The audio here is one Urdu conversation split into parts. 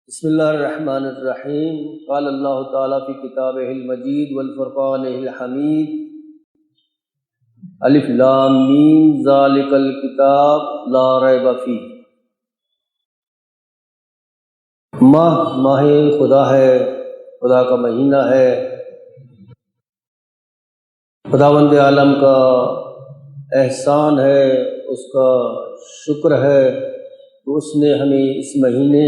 بسم اللہ الرحمن الرحیم۔ قال اللہ تعالیٰ فی کتابہ المجید والفرقان الحمید، الف لام میم ذالک الکتاب لا ریب فیہ۔ ماہ خدا ہے، خدا کا مہینہ ہے، خداوند عالم کا احسان ہے، اس کا شکر ہے کہ اس نے ہمیں اس مہینے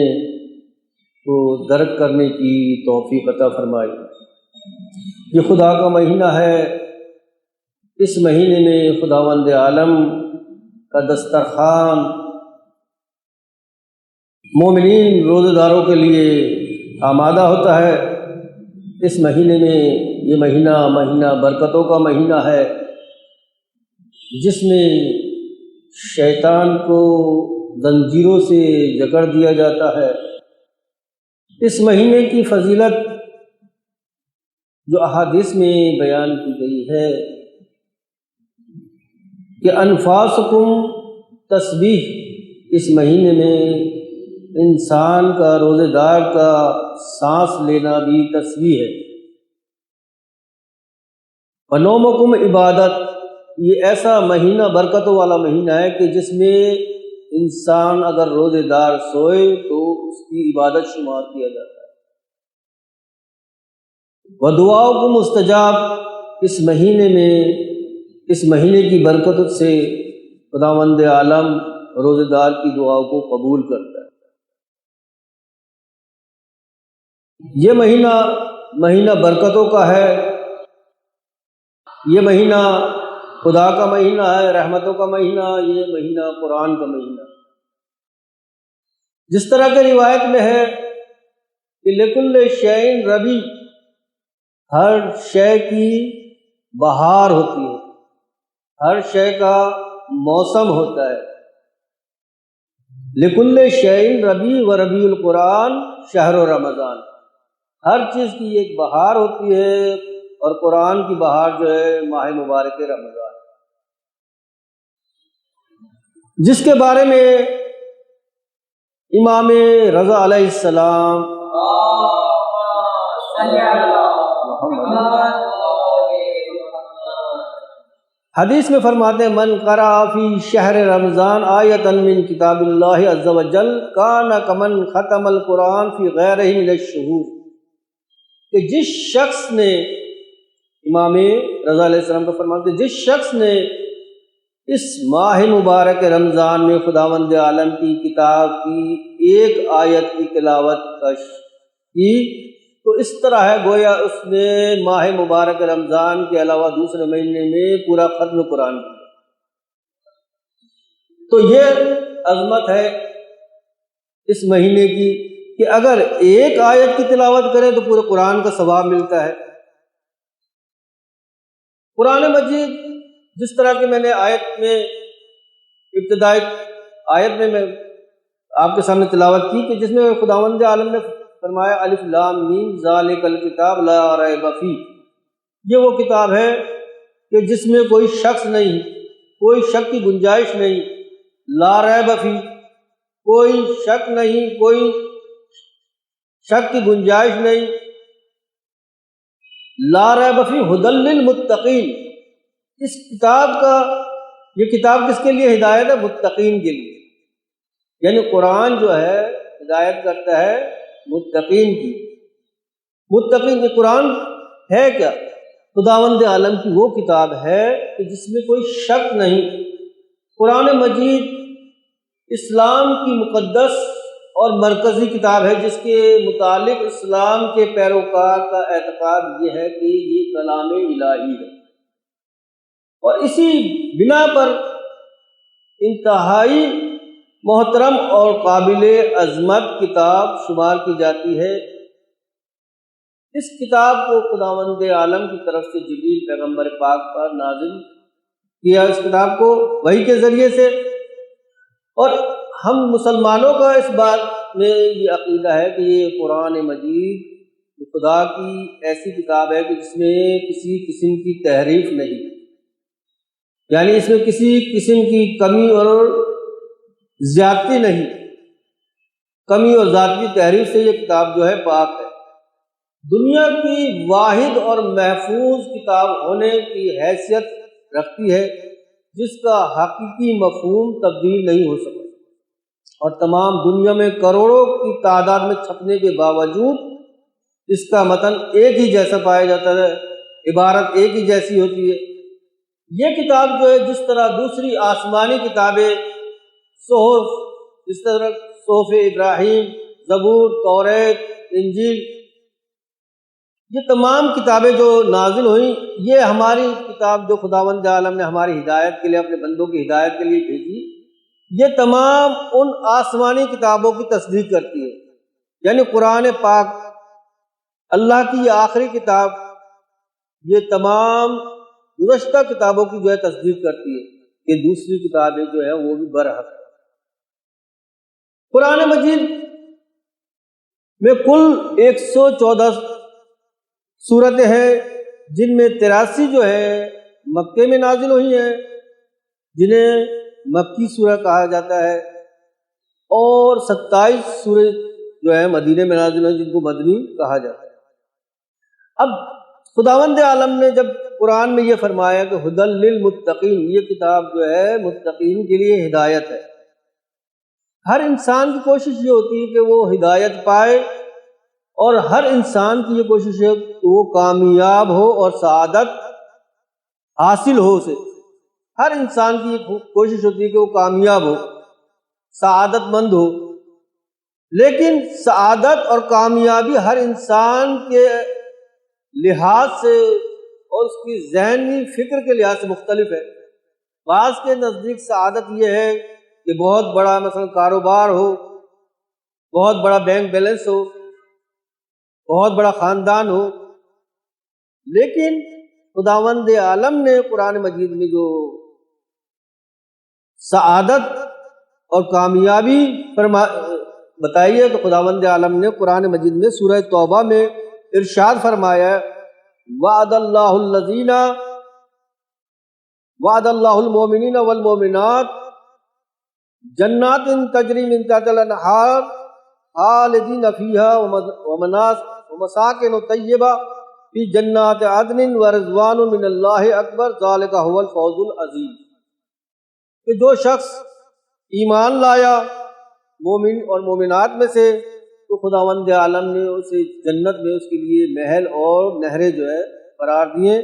کو درک کرنے کی توفیق عطا فرمائی۔ یہ خدا کا مہینہ ہے، اس مہینے میں خداوند عالم کا دسترخوان مومنین روزہ داروں کے لیے آمادہ ہوتا ہے۔ اس مہینے میں یہ مہینہ برکتوں کا مہینہ ہے، جس میں شیطان کو زنجیروں سے جکڑ دیا جاتا ہے۔ اس مہینے کی فضیلت جو احادیث میں بیان کی گئی ہے کہ انفاسکم تسبیح، اس مہینے میں انسان کا، روزے دار کا سانس لینا بھی تسبیح ہے۔ ونومکم عبادت، یہ ایسا مہینہ برکتوں والا مہینہ ہے کہ جس میں انسان اگر روزے دار سوئے تو اس کی عبادت شمار کیا جاتا ہے۔ ودعاؤکم مستجاب، اس مہینے کی برکت سے خداوند عالم روزے دار کی دعاؤں کو قبول کرتا ہے۔ یہ مہینہ برکتوں کا ہے، یہ مہینہ خدا کا مہینہ ہے، رحمتوں کا مہینہ، یہ مہینہ قرآن کا مہینہ۔ جس طرح کے روایت میں ہے کہ لکل شیء ربیع، ہر شے کی بہار ہوتی ہے، ہر شے کا موسم ہوتا ہے۔ لکل شیء ربیع و ربیع القرآن شہر رمضان، ہر چیز کی ایک بہار ہوتی ہے، اور قرآن کی بہار جو ہے ماہ مبارک رمضان، جس کے بارے میں امام رضا علیہ السلام حدیث میں فرماتے ہیں من قرأ فی شہر رمضان آیۃ من کتاب اللہ عز وجل کان کمن ختم القرآن فی غیرہ من الشہور، کہ جس شخص نے، امام رضا علیہ السلام کو فرماتے ہیں، جس شخص نے اس ماہ مبارک رمضان میں خداوند عالم کی کتاب کی ایک آیت کی تلاوت کی تو اس طرح ہے گویا اس نے ماہ مبارک رمضان کے علاوہ دوسرے مہینے میں پورا ختم قرآن کیا۔ تو یہ عظمت ہے اس مہینے کی کہ اگر ایک آیت کی تلاوت کرے تو پورے قرآن کا ثواب ملتا ہے۔ قرآن مجید جس طرح کہ میں نے ابتدائی آیت میں آپ کے سامنے تلاوت کی کہ جس میں خداوند عالم نے فرمایا الف لام میم ذالک الکتاب لا ریب فیہ، یہ وہ کتاب ہے کہ جس میں کوئی شخص نہیں، کوئی شک کی گنجائش نہیں، لا ریب فیہ، کوئی شک نہیں، کوئی شک کی گنجائش نہیں، لا ریب فیہ ھدی للمتقین، اس کتاب کا، یہ کتاب کس کے لیے ہدایت ہے؟ متقین کے لیے، یعنی قرآن جو ہے ہدایت کرتا ہے متقین کی۔ متقین کی قرآن ہے کیا؟ خداوند عالم کی وہ کتاب ہے کہ جس میں کوئی شک نہیں۔ قرآن مجید اسلام کی مقدس اور مرکزی کتاب ہے، جس کے متعلق اسلام کے پیروکار کا اعتقاد یہ ہے کہ یہ کلام الہی ہے، اور اسی بنا پر انتہائی محترم اور قابل عظمت کتاب شمار کی جاتی ہے۔ اس کتاب کو خداوند عالم کی طرف سے جبریل پیغمبر پاک پر نازل کیا، اس کتاب کو وحی کے ذریعے سے، اور ہم مسلمانوں کا اس بات میں یہ عقیدہ ہے کہ یہ قرآن مجید خدا کی ایسی کتاب ہے کہ جس میں کسی قسم کی تحریف نہیں، یعنی اس میں کسی قسم کی کمی اور زیادتی نہیں۔ کمی اور ذاتی تحریف سے یہ کتاب جو ہے پاک ہے۔ دنیا کی واحد اور محفوظ کتاب ہونے کی حیثیت رکھتی ہے جس کا حقیقی مفہوم تبدیل نہیں ہو سکتا، اور تمام دنیا میں کروڑوں کی تعداد میں چھپنے کے باوجود اس کا متن ایک ہی جیسا پایا جاتا ہے، عبارت ایک ہی جیسی ہوتی ہے۔ یہ کتاب جو ہے جس طرح دوسری آسمانی کتابیں صحف، جس طرح صحف ابراہیم، زبور، توریت، انجیل، یہ تمام کتابیں جو نازل ہوئیں، یہ ہماری کتاب جو خداوند عالم نے ہماری ہدایت کے لیے، اپنے بندوں کی ہدایت کے لیے بھیجی، یہ تمام ان آسمانی کتابوں کی تصدیق کرتی ہے۔ یعنی قرآن پاک اللہ کی یہ آخری کتاب، یہ تمام گزشتہ کتابوں کی جو ہے تصدیق کرتی ہے کہ دوسری کتابیں جو ہے وہ بھی برحق ہے۔ قرآن مجید میں کل 114 صورتیں ہیں، جن میں 83 جو ہے مکے میں نازل ہوئی ہیں، جنہیں مکی سورہ کہا جاتا ہے، اور 27 سورہ جو ہے مدینے میں نازل ہوئی، جن کو مدنی کہا جاتا ہے۔ اب خداوند عالم نے جب قرآن میں یہ فرمایا کہ ھدی للمتقین، یہ کتاب جو ہے متقین کے لیے ہدایت ہے۔ ہر انسان کی کوشش یہ ہوتی ہے کہ وہ ہدایت پائے، اور ہر انسان کی یہ کوشش ہے کہ وہ کامیاب ہو اور سعادت حاصل ہو اسے۔ ہر انسان کی یہ کوشش ہوتی ہے کہ وہ کامیاب ہو، سعادت مند ہو، لیکن سعادت اور کامیابی ہر انسان کے لحاظ سے اور اس کی ذہنی فکر کے لحاظ سے مختلف ہے۔ بعض کے نزدیک سعادت یہ ہے کہ بہت بڑا مثلا کاروبار ہو، بہت بڑا بینک بیلنس ہو، بہت بڑا خاندان ہو، لیکن خداوند عالم نے قرآن مجید میں جو سعادت اور کامیابی بتائی ہے، تو خداوند عالم نے قرآن مجید میں سورہ توبہ میں ارشاد فرمایا ہے، وعد اللہ المؤمنین والمؤمنات جنات تجری من تحتها الانہار خالدین فیہا ومساکن طیبہ فی جنات عدن ورضوان من اللہ اکبر ذالک هو الفوز العظیم، کہ جو شخص ایمان لایا مومن اور مومنات میں سے، تو خداوند عالم نے اسے جنت میں اس کے لیے محل اور نہریں جو ہے قرار دیے،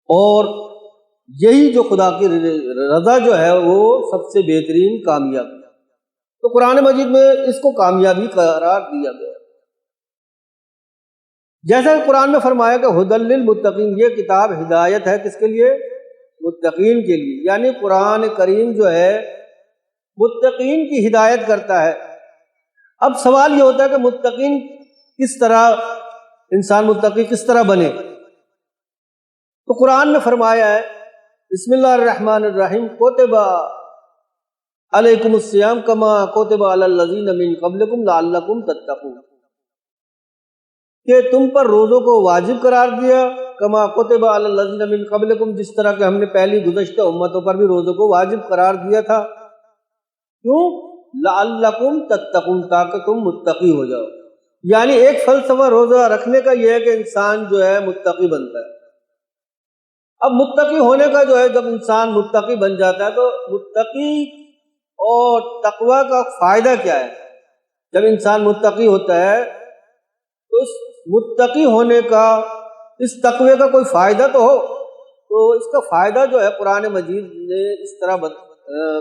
اور یہی جو خدا کی رضا جو ہے وہ سب سے بہترین کامیابی ہے۔ تو قرآن مجید میں اس کو کامیابی قرار دیا گیا، جیسا کہ قرآن میں فرمایا کہ ھدی للمتقین، یہ کتاب ہدایت ہے کس کے لیے؟ متقین کے لیے۔ یعنی قرآن کریم جو ہے متقین کی ہدایت کرتا ہے۔ اب سوال یہ ہوتا ہے کہ متقین کس طرح، انسان متقی کس طرح بنے؟ تو قرآن میں فرمایا ہے بسم اللہ الرحمن الرحیم، کتب علیکم الصیام کما کتب علی الذین من قبلکم لعلکم تتقون، کہ تم پر روزوں کو واجب قرار دیا، کما کتب علی الذین من قبلکم، جس طرح کہ ہم نے پہلی گزشتہ امتوں پر بھی روزوں کو واجب قرار دیا تھا۔ کیوں؟ لعلکم تتقون، تاکہ تم متقی ہو جاؤ۔ یعنی ایک فلسفہ روزہ رکھنے کا یہ ہے کہ انسان جو ہے متقی بنتا ہے۔ اب متقی ہونے کا جو ہے، جب انسان متقی بن جاتا ہے تو متقی اور تقوی کا فائدہ کیا ہے؟ جب انسان متقی ہوتا ہے تو اس متقی ہونے کا، اس تقوی کا کوئی فائدہ تو ہو، تو اس کا فائدہ جو ہے قرآن مجید نے اس طرح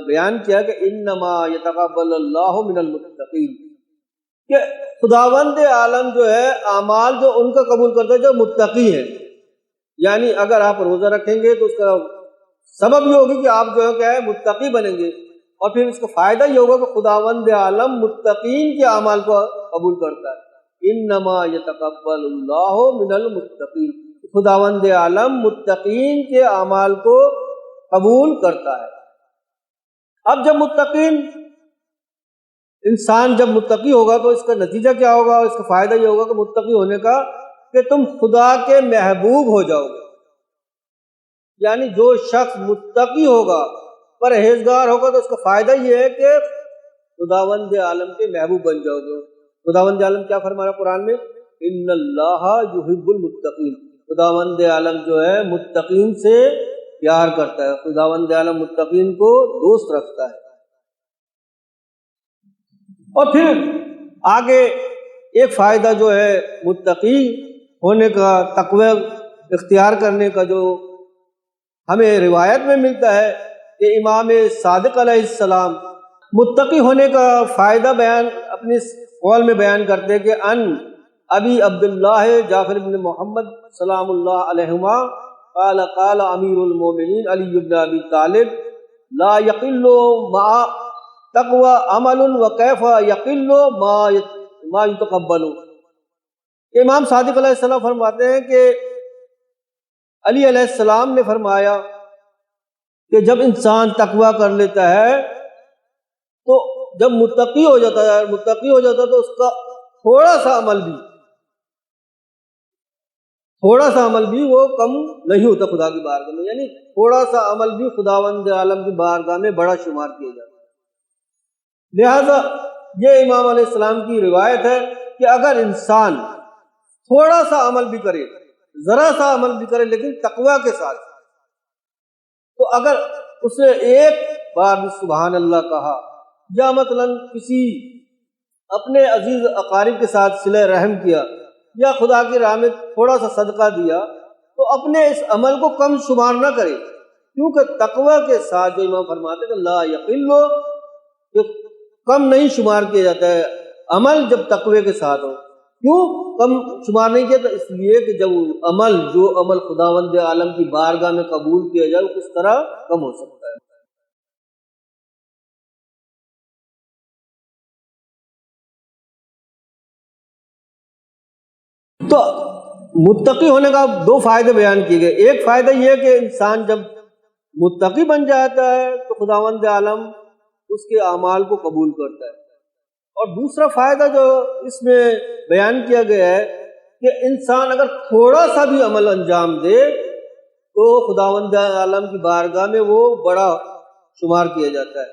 بیان کیا کہ انما یتقبل اللہ من المتقین، کہ خداوند عالم جو ہے اعمال جو ان کا قبول کرتا ہے جو متقی ہیں۔ یعنی اگر آپ روزہ رکھیں گے تو اس کا سبب یہ ہوگی کہ آپ جو ہے کیا ہے متقی بنیں گے، اور پھر اس کا فائدہ یہ ہوگا کہ خداوند عالم متقین کے اعمال کو قبول کرتا ہے۔ انما یتقبل اللہ من المتقین، خداوند عالم متقین کے اعمال کو قبول کرتا ہے۔ اب جب متقین انسان جب متقی ہوگا تو اس کا نتیجہ کیا ہوگا؟ اس کا فائدہ یہ ہوگا کہ متقی ہونے کا کہ تم خدا کے محبوب ہو جاؤ گے۔ یعنی جو شخص متقی ہوگا، پرہیزگار ہوگا، تو اس کا فائدہ یہ ہے کہ خداوند عالم کے محبوب بن جاؤ گے۔ خداوند عالم کیا فرما رہا قرآن میں؟ ان اللہ یحب المتقین، خداوند عالم جو ہے متقین سے پیار کرتا ہے، خداوند عالم متقین کو دوست رکھتا ہے۔ اور پھر آگے ایک فائدہ جو ہے متقی ہونے کا، تقوی اختیار کرنے کا، جو ہمیں روایت میں ملتا ہے کہ امام صادق علیہ السلام متقی ہونے کا فائدہ بیان اپنی قول میں بیان کرتے ہیں کہ ان ابی عبداللہ جعفر بن محمد سلام اللہ علیہما قال قال امیر المومنین علی بن ابی طالب لا یقل مع تقوی عمل وکیف یقل ما یتقبل۔ امام صادق علیہ السلام فرماتے ہیں کہ علی علیہ السلام نے فرمایا کہ جب انسان تقوی کر لیتا ہے تو جب متقی ہو جاتا ہے تو اس کا تھوڑا سا عمل بھی وہ کم نہیں ہوتا خدا کی بارگاہ میں، یعنی تھوڑا سا عمل بھی خداوند عالم کی بارگاہ میں بڑا شمار کیا جاتا ہے۔ لہذا یہ امام علیہ السلام کی روایت ہے کہ اگر انسان تھوڑا سا عمل بھی کرے، ذرا سا عمل بھی کرے لیکن تقوی کے ساتھ، تو اگر اس نے ایک بار بھی سبحان اللہ کہا، یا مثلا کسی اپنے عزیز اقارب کے ساتھ صلہ رحم کیا، یا خدا کی راہ میں تھوڑا سا صدقہ دیا، تو اپنے اس عمل کو کم شمار نہ کرے، کیونکہ تقوی کے ساتھ جو امام فرماتے ہیں کہ لا یقلو، کہ کم نہیں شمار کیا جاتا ہے عمل جب تقوی کے ساتھ ہو۔ کیوں کم شمار نہیں کیا؟ تو اس لیے کہ جب جو عمل خداوند عالم کی بارگاہ میں قبول کیا جائے وہ کس طرح کم ہو سکتا ہے۔ تو متقی ہونے کا دو فائدے بیان کیے گئے۔ ایک فائدہ یہ کہ انسان جب متقی بن جاتا ہے تو خداوند عالم اس کے اعمال کو قبول کرتا ہے، اور دوسرا فائدہ جو اس میں بیان کیا گیا ہے کہ انسان اگر تھوڑا سا بھی عمل انجام دے تو خداوند عالم کی بارگاہ میں وہ بڑا شمار کیا جاتا ہے۔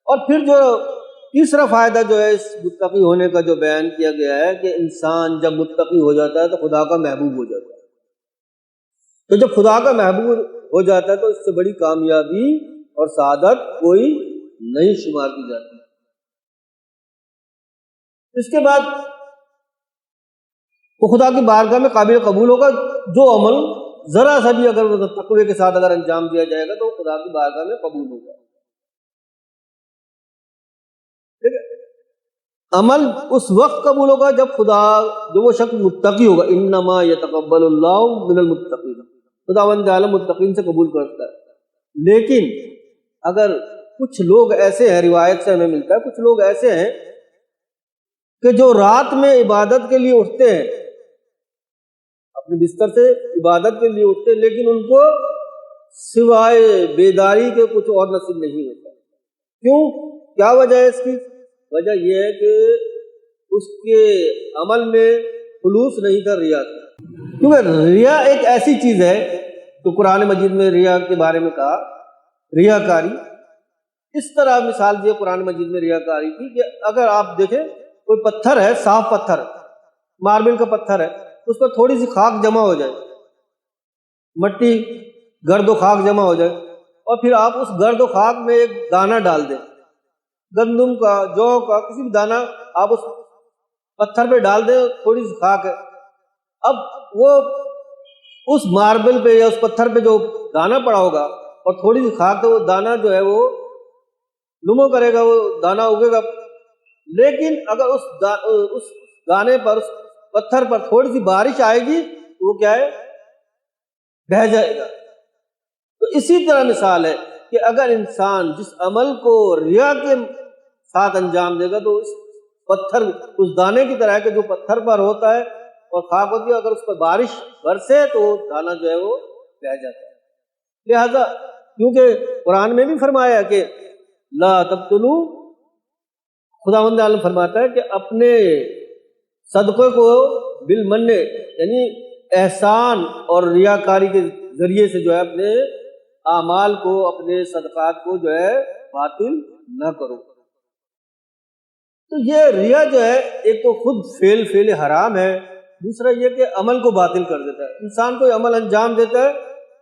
اور پھر جو تیسرا فائدہ جو ہے اس متقی ہونے کا جو بیان کیا گیا ہے کہ انسان جب متقی ہو جاتا ہے تو خدا کا محبوب ہو جاتا ہے۔ تو جب خدا کا محبوب ہو جاتا ہے تو اس سے بڑی کامیابی اور سعادت کوئی نہیں شمار کی جاتی۔ اس کے بعد وہ خدا کی بارگاہ میں قابل قبول ہوگا، جو عمل ذرا سا بھی اگر تقوی کے ساتھ اگر انجام دیا جائے گا تو خدا کی بارگاہ میں قبول ہوگا۔ عمل اس وقت قبول ہوگا جب وہ شخص متقی ہوگا۔ انما یتقبل اللہ من المتقین، خداوند عالم متقین سے قبول کرتا ہے۔ لیکن اگر کچھ لوگ ایسے ہیں، روایت سے ہمیں ملتا ہے کچھ لوگ ایسے ہیں کہ جو رات میں عبادت کے لیے اٹھتے ہیں، اپنے بستر سے عبادت کے لیے اٹھتے ہیں، لیکن ان کو سوائے بیداری کے کچھ اور نصیب نہیں ہوتا۔ کیوں؟ کیا وجہ ہے اس کی؟ وجہ یہ ہے کہ اس کے عمل میں خلوص نہیں تھا، ریا تھا۔ کیونکہ ریا ایک ایسی چیز ہے، تو قرآن مجید میں ریا کے بارے میں کہا ریاکاری، اس طرح مثال دی قرآن مجید میں ریاکاری کی کہ اگر آپ دیکھیں کوئی پتھر ہے، صاف پتھر، ماربل کا پتھر ہے، اس پر تھوڑی سی خاک جمع ہو جائے، مٹی گرد و خاک جمع ہو جائے، اور پھر آپ اس گرد و خاک میں ایک دانہ ڈال دیں، گندم کا، جو کا، کسی بھی دانہ آپ اس پتھر پہ ڈال دیں، تھوڑی سی خاک ہے، اب وہ اس ماربل پہ یا اس پتھر پہ جو دانہ پڑا ہوگا اور تھوڑی سی خاک ہے، وہ دانہ جو ہے وہ نمو کرے گا، وہ دانہ اگے گا۔ لیکن اگر اس دانے پر، اس پتھر پر تھوڑی سی بارش آئے گی تو وہ کیا ہے؟ بہہ جائے گا۔ تو اسی طرح مثال ہے کہ اگر انسان جس عمل کو ریا کے ساتھ انجام دے گا تو اس پتھر، اس دانے کی طرح ہے کہ جو پتھر پر ہوتا ہے اور خاک ہوتی ہے، اگر اس پر بارش برسے تو دانہ جو ہے وہ بہہ جاتا ہے۔ لہذا کیونکہ قرآن میں بھی فرمایا کہ لا تبطلوا، خداوند عالم فرماتا ہے کہ اپنے صدقے کو بالمن، یعنی احسان اور ریاکاری کے ذریعے سے جو ہے اپنے اعمال کو، اپنے صدقات کو جو ہے باطل نہ کرو۔ تو یہ ریا جو ہے ایک تو خود فعل حرام ہے، دوسرا یہ کہ عمل کو باطل کر دیتا ہے. انسان کوئی عمل انجام دیتا ہے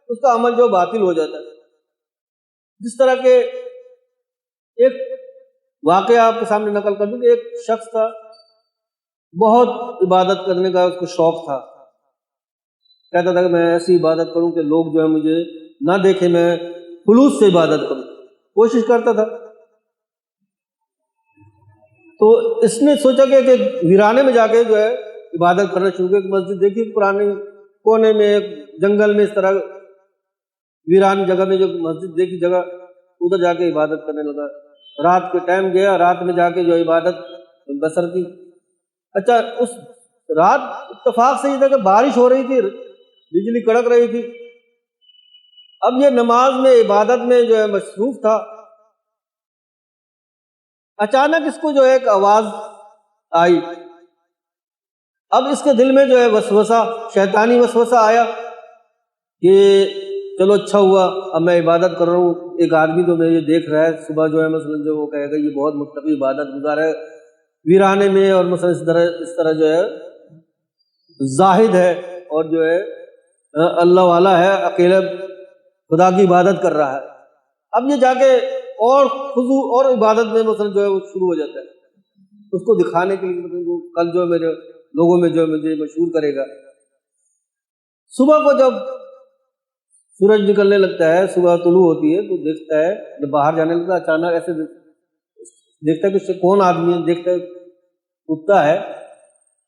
اس کا عمل جو باطل ہو جاتا ہے. جس طرح کہ ایک واقعہ آپ کے سامنے نقل کر دوں کہ ایک شخص تھا، بہت عبادت کرنے کا اس کو شوق تھا. کہتا تھا کہ میں ایسی عبادت کروں کہ لوگ جو ہے مجھے نہ دیکھیں، میں خلوص سے عبادت کروں، کوشش کرتا تھا. تو اس نے سوچا کہ ویرانے میں جا کے جو ہے عبادت کرنا شروع کیا. مسجد دیکھی پرانے کونے میں ایک جنگل میں، اس طرح ویران جگہ میں جو مسجد دیکھی جگہ، ادھر جا کے عبادت کرنے لگا. رات کے ٹائم گیا، رات میں جا کے جو عبادت بسر کی. اچھا، اس رات اتفاق سے یہ تھا کہ بارش ہو رہی تھی، بجلی کڑک رہی تھی. اب یہ نماز میں عبادت میں جو ہے مصروف تھا. اچانک اس کو جو ہے ایک آواز آئی. اب اس کے دل میں جو ہے وسوسہ، شیطانی وسوسہ آیا کہ چلو اچھا ہوا، اب میں عبادت کر رہا ہوں، ایک آدمی تو مجھے دیکھ رہا ہے، صبح جو ہے مثلا جو وہ کہے گا یہ بہت متقی عبادت گزار ہے ویرانے میں، اور مثلا اس طرح جو ہے زاہد ہے اور جو ہے اللہ والا ہے، اکیلا خدا کی عبادت کر رہا ہے. اب یہ جا کے اور خضوع اور عبادت میں مثلا جو ہے وہ شروع ہو جاتا ہے، اس کو دکھانے کے لیے وہ کل جو ہے میرے لوگوں میں جو ہے مجھے مشہور کرے گا. صبح کو جب سورج نکلنے لگتا ہے، صبح طلوع ہوتی ہے، تو دیکھتا ہے جب باہر جانے لگتا ہے، اچانک ایسے دیکھتا ہے کہ اس سے کون آدمی ہے. دیکھتا ہے کتا ہے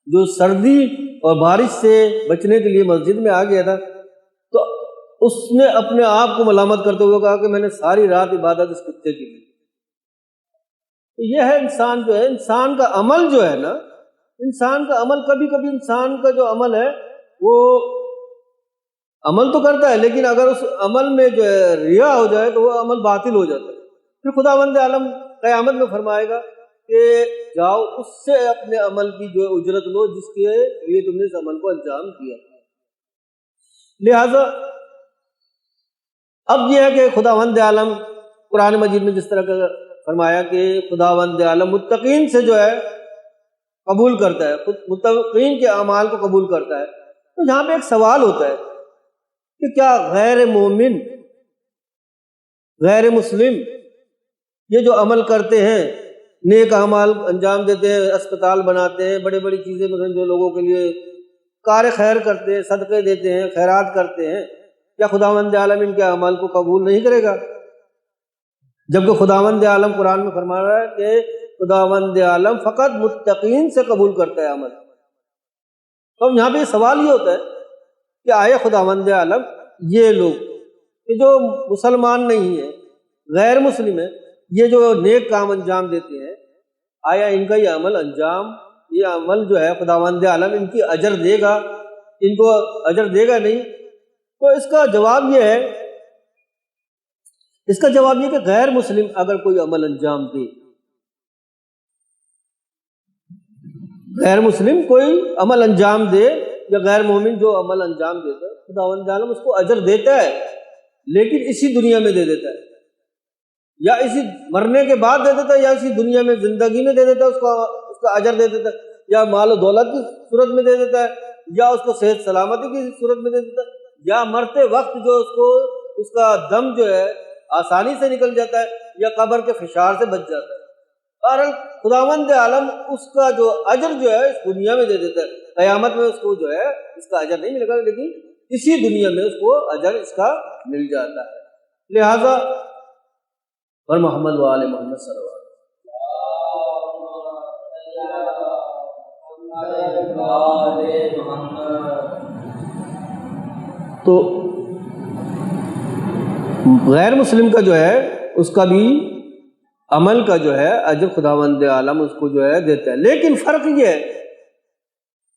جو سردی اور بارش سے بچنے کے لیے مسجد میں آ گیا تھا. تو اس نے اپنے آپ کو ملامت کرتے ہوئے کہا کہ میں نے ساری رات عبادت اس کتے کی کی. تو یہ ہے انسان جو ہے، انسان کا عمل جو ہے نا، انسان کا عمل کبھی کبھی انسان کا جو عمل ہے وہ عمل تو کرتا ہے، لیکن اگر اس عمل میں جو ہے ریا ہو جائے تو وہ عمل باطل ہو جاتا ہے. پھر خداوند عالم قیامت میں فرمائے گا کہ جاؤ اس سے اپنے عمل کی جو اجرت لو جس کے لیے تم نے اس عمل کو انجام کیا. لہذا اب یہ ہے کہ خداوند عالم قرآن مجید میں جس طرح کا فرمایا کہ خداوند عالم متقین سے جو ہے قبول کرتا ہے، متقین کے اعمال کو قبول کرتا ہے. تو یہاں پہ ایک سوال ہوتا ہے کہ کیا غیر مومن، غیر مسلم یہ جو عمل کرتے ہیں، نیک اعمال انجام دیتے ہیں، اسپتال بناتے ہیں، بڑی بڑی چیزیں مثلا جو لوگوں کے لیے کار خیر کرتے ہیں، صدقے دیتے ہیں، خیرات کرتے ہیں، کیا خداوند عالم ان کے اعمال کو قبول نہیں کرے گا؟ جبکہ خداوند عالم قرآن میں فرما رہا ہے کہ خداوند عالم فقط متقین سے قبول کرتا ہے عمل. تو یہاں پہ یہ سوال یہ ہوتا ہے کہ آیا خداوند عالم یہ لوگ کہ جو مسلمان نہیں ہیں، غیر مسلم ہیں، یہ جو نیک کام انجام دیتے ہیں، آیا ان کا یہ عمل انجام، یہ عمل جو ہے خداوند عالم ان کی اجر دے گا، ان کو اجر دے گا نہیں؟ تو اس کا جواب یہ ہے، اس کا جواب یہ کہ غیر مسلم اگر کوئی عمل انجام دے، غیر مسلم کوئی عمل انجام دے یا غیر مومن جو عمل انجام دیتا ہے، خداوند عالم اس کو اجر دیتا ہے، لیکن اسی دنیا میں دے دیتا ہے، یا اسی مرنے کے بعد دے دیتا ہے، یا اسی دنیا میں زندگی میں دے دیتا ہے، اس کا اجر دے دیتا ہے، یا مال و دولت کی صورت میں دے دیتا ہے، یا اس کو صحت سلامتی کی صورت میں دے دیتا ہے، یا مرتے وقت جو اس کا دم جو ہے آسانی سے نکل جاتا ہے، یا قبر کے فشار سے بچ جاتا ہے. بہرحال خداوند عالم اس کا جو اجر جو ہے اس دنیا میں دے دیتا ہے. قیامت میں اس کو جو ہے اس کا اجر نہیں ملے گا، لیکن اسی دنیا میں اس کو اجر اس کا مل جاتا ہے. لہذا اور محمد و آل محمد صلی اللہ علیہ وسلم. تو غیر مسلم کا جو ہے اس کا بھی عمل کا جو ہے اجر خداوند عالم اس کو جو ہے دیتا ہے. لیکن فرق یہ ہے،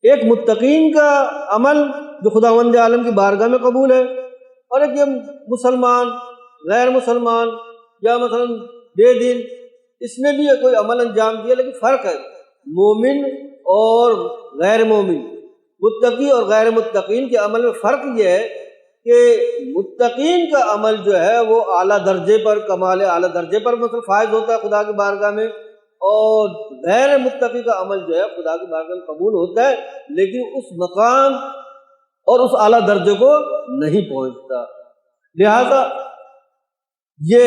ایک متقین کا عمل جو خداوند عالم کی بارگاہ میں قبول ہے، اور ایک یہ مسلمان غیر مسلمان یا مثلا بے دین، اس نے بھی کوئی عمل انجام دیا، لیکن فرق ہے مومن اور غیر مومن، متقی اور غیر متقین کے عمل میں فرق یہ ہے کہ متقین کا عمل جو ہے وہ اعلیٰ درجے پر، کمال اعلیٰ درجے پر مثلا فائز ہوتا ہے خدا کی بارگاہ میں، اور غیر متقی کا عمل جو ہے خدا کی بارگاہ میں قبول ہوتا ہے، لیکن اس مقام اور اس اعلیٰ درجے کو نہیں پہنچتا۔ لہذا یہ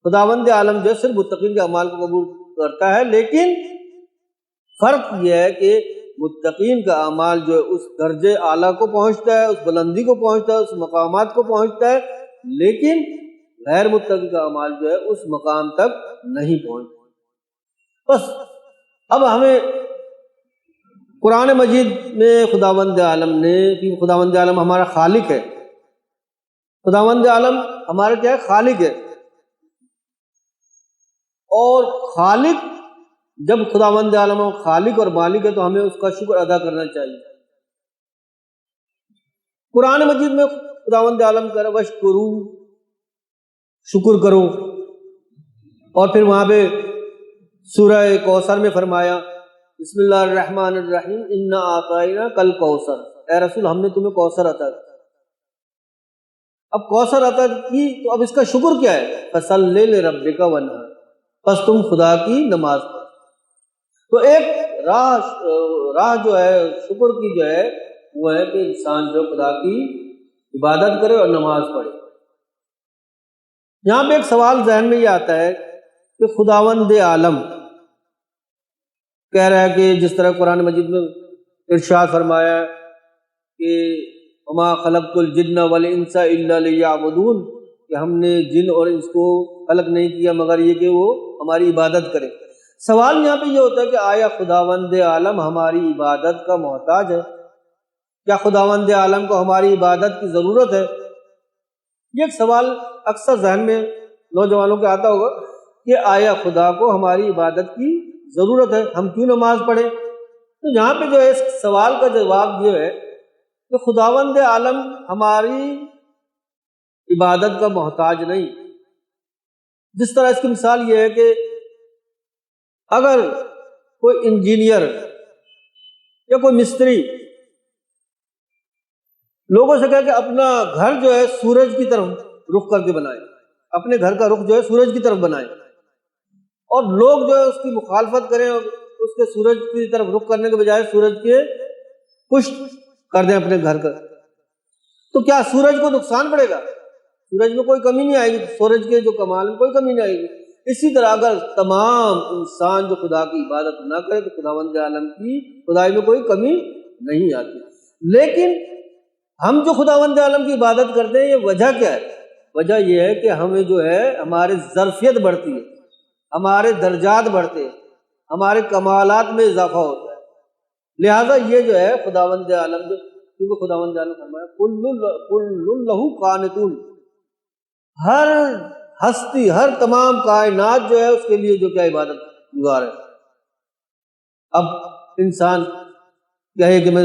خداوند عالم جو ہے صرف متقین کے اعمال کو قبول کرتا ہے، لیکن فرق یہ ہے کہ متقین کا اعمال جو ہے اس درجے اعلیٰ کو پہنچتا ہے، اس بلندی کو پہنچتا ہے، اس مقامات کو پہنچتا ہے، لیکن غیر متقی کا اعمال جو ہے اس مقام تک نہیں پہنچتا۔ بس اب ہمیں قرآن مجید میں خداوند عالم نے، کہ خداوند عالم ہمارا خالق ہے، خداوند عالم ہمارا کیا ہے؟ خالق ہے، اور خالق جب خداوند عالم خالق اور مالک ہے تو ہمیں اس کا شکر ادا کرنا چاہیے۔ قرآن مجید میں خداوند عالم کہہ رہا ہے وشکرو، شکر کرو، اور پھر وہاں پہ سورہ کوثر میں فرمایا بسم اللہ الرحمن الرحیم انا اعطیناک الکوثر، اے رسول ہم نے تمہیں کوثر عطا کی۔ اب کوثر عطا کی تو اب اس کا شکر کیا ہے؟ فصلی لربک وانحر، پس تم خدا کی نماز پڑھو۔ تو ایک راہ جو ہے شکر کی جو ہے وہ ہے کہ انسان جو خدا کی عبادت کرے اور نماز پڑھے۔ یہاں پہ ایک سوال ذہن میں یہ آتا ہے کہ خداوند عالم کہہ رہا ہے کہ جس طرح قرآن مجید میں ارشاد فرمایا ہے کہ وما خلقت الجن والانس الا لیعبدون، کہ ہم نے جن اور انس کو خلق نہیں کیا مگر یہ کہ وہ ہماری عبادت کرے۔ سوال یہاں پہ یہ ہوتا ہے کہ آیا خداوند عالم ہماری عبادت کا محتاج ہے؟ کیا خداوند عالم کو ہماری عبادت کی ضرورت ہے؟ یہ ایک سوال اکثر ذہن میں نوجوانوں کے آتا ہوگا کہ آیا خدا کو ہماری عبادت کی ضرورت ہے، ہم کیوں نماز پڑھیں؟ تو یہاں پہ جو ہے اس سوال کا جواب یہ ہے کہ خداوند عالم ہماری عبادت کا محتاج نہیں۔ جس طرح اس کی مثال یہ ہے کہ اگر کوئی انجینئر یا کوئی مستری لوگوں سے کہے کہ اپنا گھر جو ہے سورج کی طرف رخ کر کے بنائے، اپنے گھر کا رخ جو ہے سورج کی طرف بنائے، اور لوگ جو ہے اس کی مخالفت کریں اور اس کے سورج کی طرف رخ کرنے کے بجائے سورج کے پشت کر دیں اپنے گھر کا، تو کیا سورج کو نقصان پڑے گا؟ سورج میں کوئی کمی نہیں آئے گی، سورج کے جو کمال میں کوئی کمی نہیں آئے گی۔ اسی طرح اگر تمام انسان جو خدا کی عبادت نہ کرے تو خداوند عالم کی خدائی میں کوئی کمی نہیں آتی۔ لیکن ہم جو خداوند عالم کی عبادت کرتے ہیں یہ وجہ کیا ہے؟ وجہ یہ ہے کہ ہمیں جو ہے ہماری ظرفیت بڑھتی ہے، ہمارے درجات بڑھتے ہیں، ہمارے کمالات میں اضافہ ہوتا ہے۔ لہٰذا یہ جو ہے خداوند عالم جو، کیونکہ خداوند عالم فرمایا کل لہ قانتون، ہر ہستی، ہر تمام کائنات جو ہے اس کے لیے جو کیا عبادت گزار ہے۔ اب انسان کہے کہ میں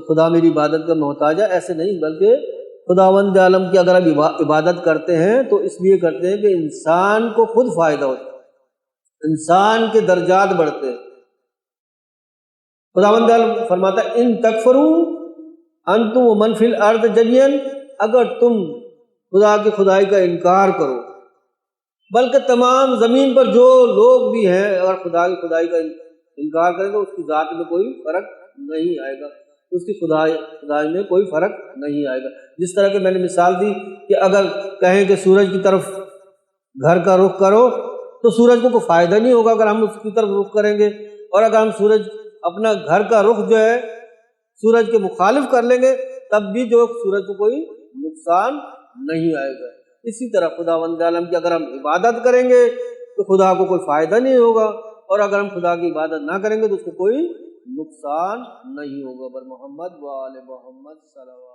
خدا میری عبادت کا محتاج ہے، ایسے نہیں، بلکہ خداوند عالم کی اگر آپ عبادت کرتے ہیں تو اس لیے کرتے ہیں کہ انسان کو خود فائدہ ہوتا ہے، انسان کے درجات بڑھتے ہیں۔ خداوند عالم فرماتا ہے ان تکفروا انتم ومن فی الارض جميعا، اگر تم خدا کی خدائی کا انکار کرو، بلکہ تمام زمین پر جو لوگ بھی ہیں اگر خدا کی خدائی کا انکار کریں تو اس کی ذات میں کوئی فرق نہیں آئے گا، اس کی خدائی میں کوئی فرق نہیں آئے گا۔ جس طرح کہ میں نے مثال دی کہ اگر کہیں کہ سورج کی طرف گھر کا رخ کرو تو سورج کو کوئی فائدہ نہیں ہوگا اگر ہم اس کی طرف رخ کریں گے، اور اگر ہم اپنا گھر کا رخ جو ہے سورج کے مخالف کر لیں گے تب بھی جو سورج کو کوئی نقصان نہیں آئے گا۔ اسی طرح خداوند عالم کی اگر ہم عبادت کریں گے تو خدا کو کوئی فائدہ نہیں ہوگا، اور اگر ہم خدا کی عبادت نہ کریں گے تو اس کو کوئی نقصان نہیں ہوگا۔ بر محمد و آل محمد صلی اللہ علیہ وسلم۔